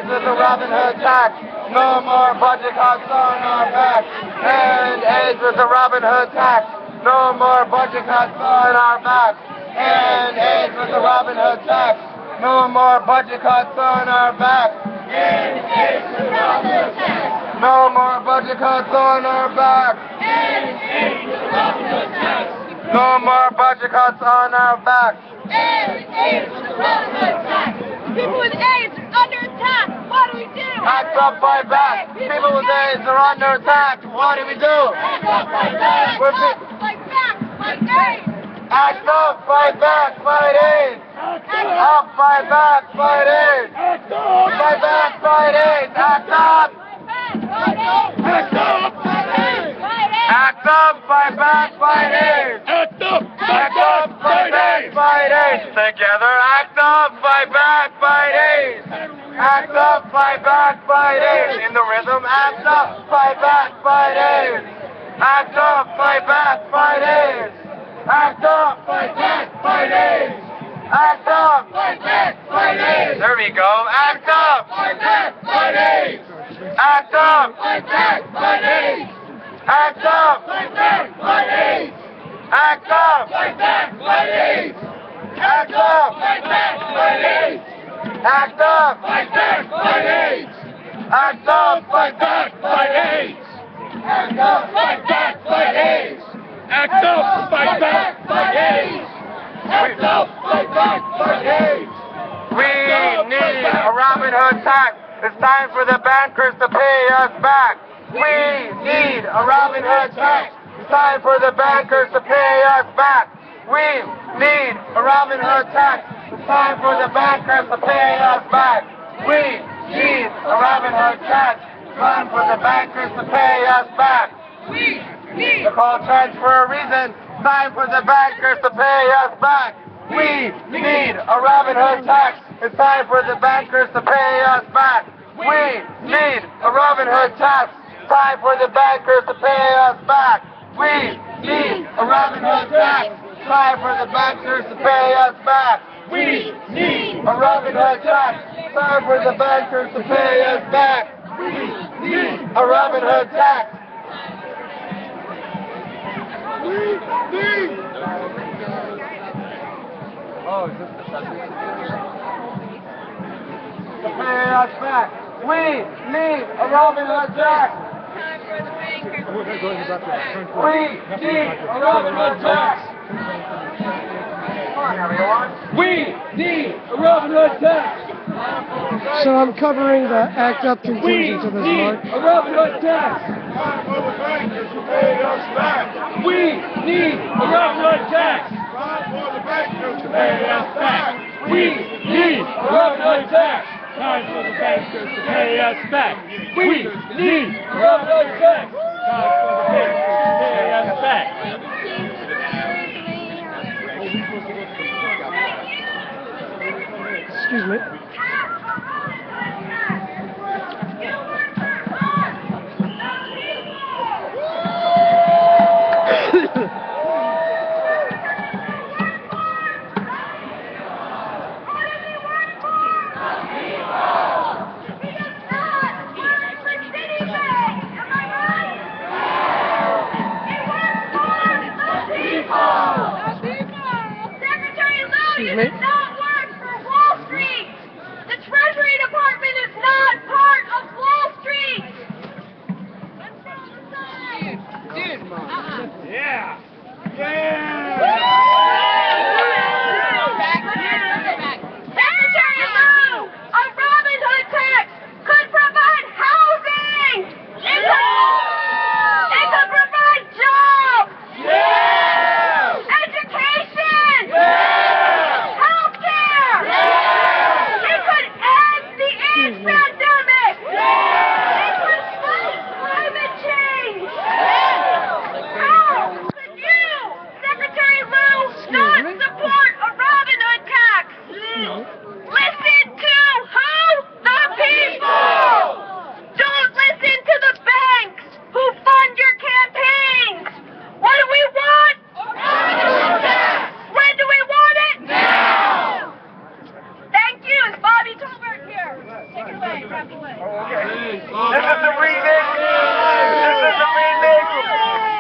AIDS with the Robin Hood tax. No more budget cuts on our back. End AIDS with the Robin Hood tax. No more budget cuts on our back. End AIDS with the Robin Hood tax. No more budget cuts on our back. End AIDS with the Robin Hood tax. No more budget cuts on our back. End AIDS with the Robin Hood tax. No more budget cuts on our back. End AIDS with the Robin Hood tax. People with AIDS are under attack. What do we do? Act up, fight back. People with AIDS are under attack. What do we do? Act up, fight back. Fight back, fight AIDS. Act up, fight back, fight AIDS. Act up, fight back, fight AIDS. Fight back, fight AIDS. Act up. Act up, fight AIDS. Act up, fight back, fight AIDS. Act up, Act up, fight back, fight AIDS. Together, act up, fight back, fight AIDS. Act up, fight back, fight AIDS. In the rhythm, act up, fight back, fight AIDS. Act up, fight back, fight AIDS. Act up, fight back, fight AIDS. Act up, fight back, fight AIDS. There we go. Act up, Fight back, fight AIDS. act up, Fight back, fight AIDS. act up, Fight back, fight AIDS. act up, Fight back, fight AIDS. act up, Fight back, fight AIDS. act up, Fight back, fight AIDS. act up, Fight back, fight AIDS. Act up, fight back, fight AIDS. Act up, fight back, fight AIDS. Act up, fight back, fight AIDS. We need a Robin Hood tax. It's time for the bankers to pay us back. We need a Robin Hood tax. It's time for the bankers to pay us back. We need a Robin Hood tax. It's time for the bankers to pay us back. We need a Robin Hood tax. It's time for the bankers to pay us back. We need They're called trends for a reason. It's time for the bankers to pay us back. We need a Robin Hood tax. It's time for the bankers to pay us back. We need a Robin Hood tax. It's time for the bankers to pay us back. We need a Robin Hood tax. It's time for the bankers to pay us back. We need a Robin Hood tax. It's time for the bankers to pay us back. We need a Robin Hood tax. Oh, is this the president? To pay us back. We need a Robin Hood tax. We need a Robin Hood tax. Come on, everyone. We need a Robin Hood tax. So I'm covering the ACT UP We contingent of this need march. a Robin Hood tax. Time for the bankers to pay us back. We need a Robin Hood tax. Time for the bankers to Pay us back. We need a Robin Hood tax. Time for the bankers to pay us back. We need a Robin Hood tax. Time for the bankers to pay us back. Excuse me. Secretary Lilly does not work for Wall Street. The Treasury Department is not part of Wall Street. Dude. Yeah. Secretary Lilly, a Robin Hood tax could provide housing. It could provide jobs. Education. Health This is the remix. This is the remix.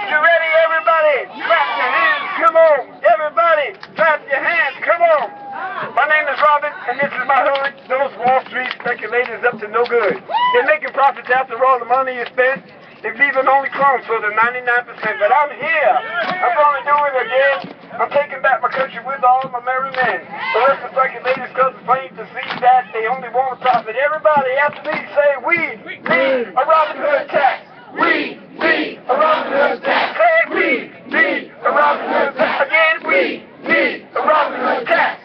You ready, everybody? Clap your hands. Come on. Everybody, clap your hands. Come on. My name is Robin, and this is my hood. Those Wall Street speculators up to no good. They're making profits after all the money is spent. They're leaving only crumbs for the 99%. But I'm here. I'm going to do it again. I'm taking back my country with all my merry men. The rest of the speculators cause it's plain to see that they only want to profit. Everybody after me say, we need a Robin Hood tax. We need a Robin Hood tax. Say it, we need a Robin Hood tax. Again, we need a Robin Hood tax.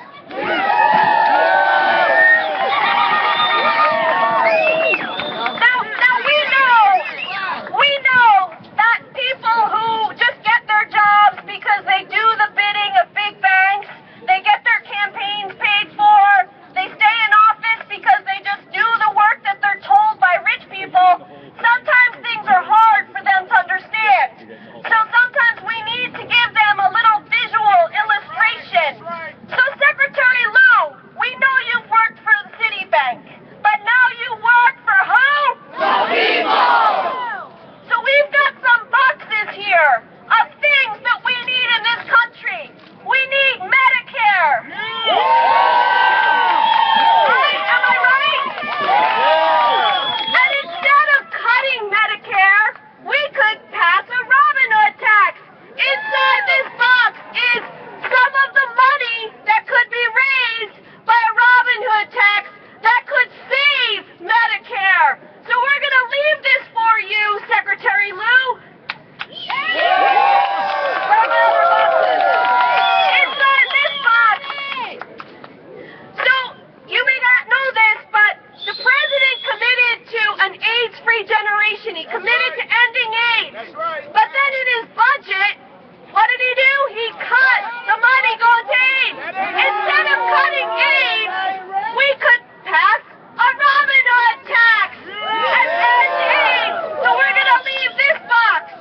He committed to ending AIDS. But then in his budget, what did he do? He cut the money going to AIDS. Instead of cutting AIDS, we could pass a Robin Hood tax and end AIDS. So we're going to leave this box.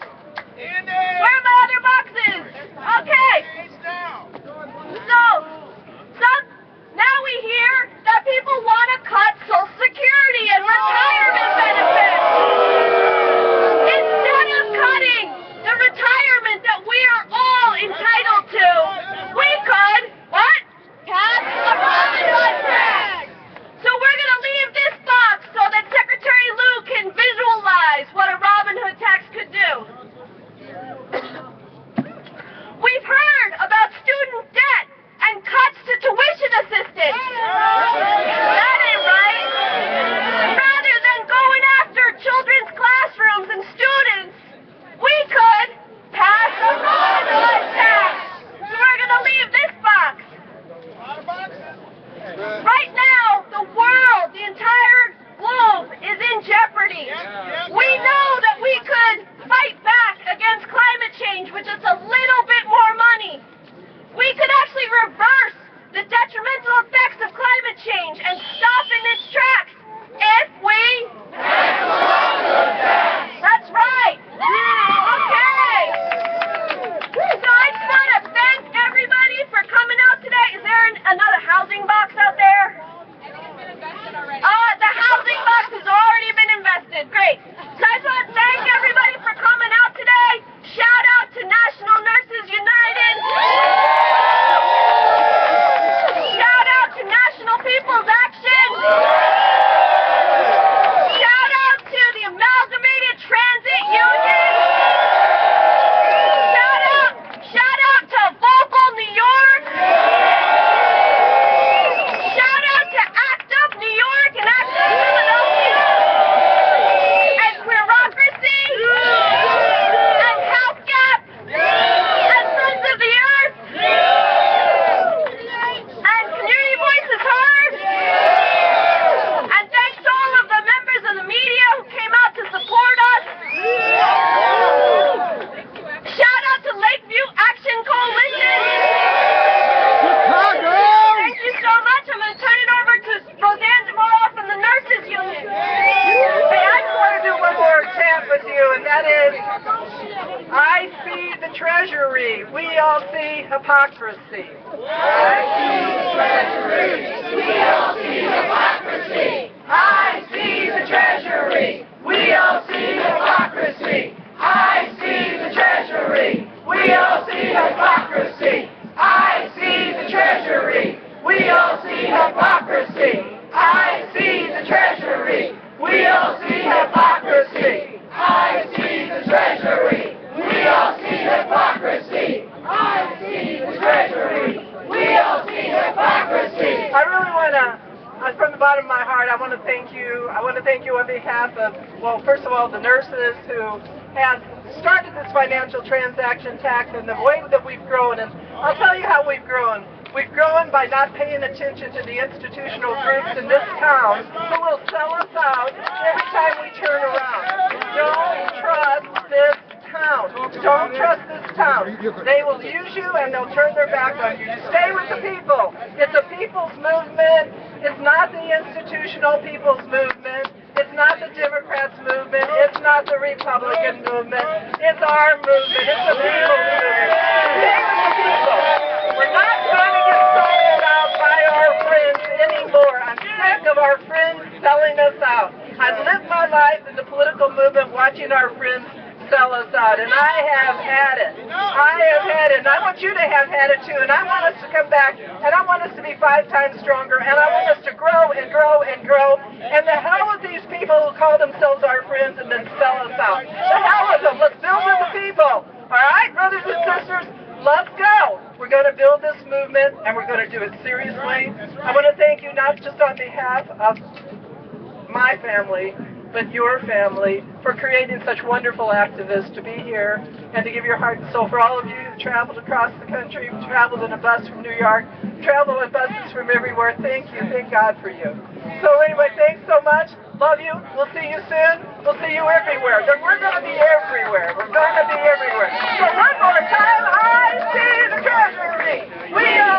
Where are my other boxes? Okay. So now we hear that people want to cut Social Security and retirement benefits. Instead of cutting the retirement that we are all entitled to, we could, what? Pass a Robin Hood tax. So we're going to leave this box so that Secretary Lou can visualize what a Robin Hood tax could do. We've heard about student debt and cuts to tuition assistance. That ain't right. Rather than going after children's classrooms and students, we could pass a Robin Hood tax. So we're going to leave this box. Right now, the world, the entire globe is in jeopardy. We know that we could fight back against climate change with just a little bit more money. We could actually reverse the detrimental effects of climate change and stop in its tracks if we pass a Robin Hood tax. That's right. Okay. So I just want to thank everybody for coming out today. Is there another housing box out there? The housing box has already been invested. Great. So I just want to thank everybody for coming out today. Shout out to National Nurses United. Shout out to National People's Action. Shout out to the Amalgamated Transit Union. Shout out to Vocal New York. Shout out to ACT UP New York and ACT UP Philadelphia. And Queerocracy. And Health Gap. And Sons of the Earth. And Community Voices Heard. And thanks to all of the members of the media who came out to support us. Shout out to Lakeview Action Coalition. Thank you so much. I'm going to turn it over to Roseanne DeMora from the Nurses Union. Hey, I just want to do one more chant with you, and that is, I see the treasury. We all see hypocrisy. I see the treasury. We all see hypocrisy. I see the treasury. Board, I want to thank you. I want to thank you on behalf of, well, first of all, the nurses who have started this financial transaction tax and the way that we've grown. And I'll tell you how we've grown. We've grown by not paying attention to the institutional groups in this town who will sell us out every time we turn around. Don't trust this town. Don't trust this town. They will use you and they'll turn their back on you. Stay with the people. It's a people's movement. It's not the institutional people's movement. It's not the Democrats' movement. It's not the Republican movement. It's our movement. It's the people's movement. Stay with the people. We're not going to get sold out by our friends anymore. I'm sick of our friends selling us out. I've lived my life in the political movement watching our friends sell us out, and I have had it. I have had it, and I want you to have had it too, and I want us to come back, and I want us to be 5 times stronger, and I want us to grow and grow and grow, and the hell with these people who call themselves our friends and then sell us out. The hell with them. Let's build with the people. All right, brothers and sisters? Let's go! We're going to build this movement, and we're going to do it seriously. I want to thank you not just on behalf of my family, but your family, for creating such wonderful activists to be here and to give your heart and soul. For all of you who traveled across the country, who traveled in a bus from New York, travel in buses from everywhere, thank you. Thank God for you. So anyway, thanks so much. Love you. We'll see you soon. We'll see you everywhere. We're going to be everywhere. We're going to be everywhere. So one more time, I see the treasury. We are